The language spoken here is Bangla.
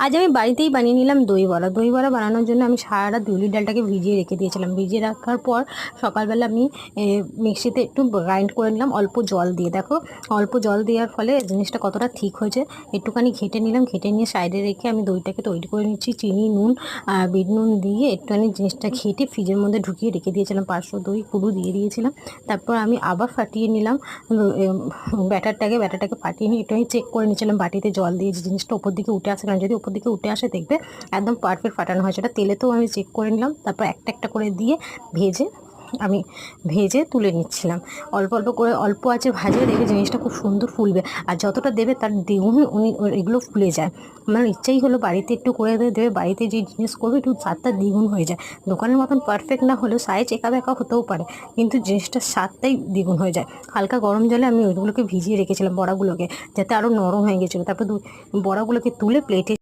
আজ আমি বাড়িতেই বানিয়ে নিলাম দই বড়া। দই বড়া বানানোর জন্য আমি সারা রাত বিউলির ডালটাকে ভিজিয়ে রেখে দিয়েছিলাম। ভিজিয়ে রাখার পর সকালবেলা আমি মিক্সিতে একটু গ্রাইন্ড করে নিলাম অল্প জল দিয়ে। দেখো অল্প জল দেওয়ার ফলে জিনিসটা কতটা ঠিক হয়েছে। একটুখানি ঘেটে নিলাম, ঘেটে নিয়ে সাইডে রেখে আমি দইটাকে তৈরি করে নিচ্ছি। চিনি, নুন, বিট নুন দিয়ে একটুখানি জিনিসটা ঘেটে ফ্রিজের মধ্যে ঢুকিয়ে রেখে দিয়েছিলাম। 500 দই পুরো দিয়ে দিয়েছিলাম। তারপর আমি আবার ফাটিয়ে নিলাম ব্যাটারটাকে ফাটিয়ে নিয়ে একটু আমি চেক করে নিয়েছিলাম বাটিতে জল দিয়ে যে জিনিসটা উপর দিকে উঠে আসে, কারণ যদি উপর দিকে উঠে আসে দেখবে একদম পারফেক্ট ফাটানো হয়। সেটা তেলেতেও আমি চেক করে নিলাম। তারপর একটা একটা করে দিয়ে ভেজে আমি তুলে নিচ্ছিলাম। অল্প অল্প করে অল্প আছে ভাজে দেখবে জিনিসটা খুব সুন্দর ফুলবে। আর যতটা দেবে তার দ্বিগুণ এগুলো ফুলে যায়। আমার ইচ্ছাই হলো বাড়িতে একটু করে দেবে, বাড়িতে যে জিনিস করবে একটু স্বাদটা দ্বিগুণ হয়ে যায়। দোকানের মতন পারফেক্ট না হলেও সাইজ একা বেঁকা হতেও পারে, কিন্তু জিনিসটার স্বাদটাই দ্বিগুণ হয়ে যায়। হালকা গরম জলে আমি ওইগুলোকে ভিজিয়ে রেখেছিলাম বড়াগুলোকে, যাতে আরও নরম হয়ে গেছিলো। তারপর বড়াগুলোকে তুলে প্লেটে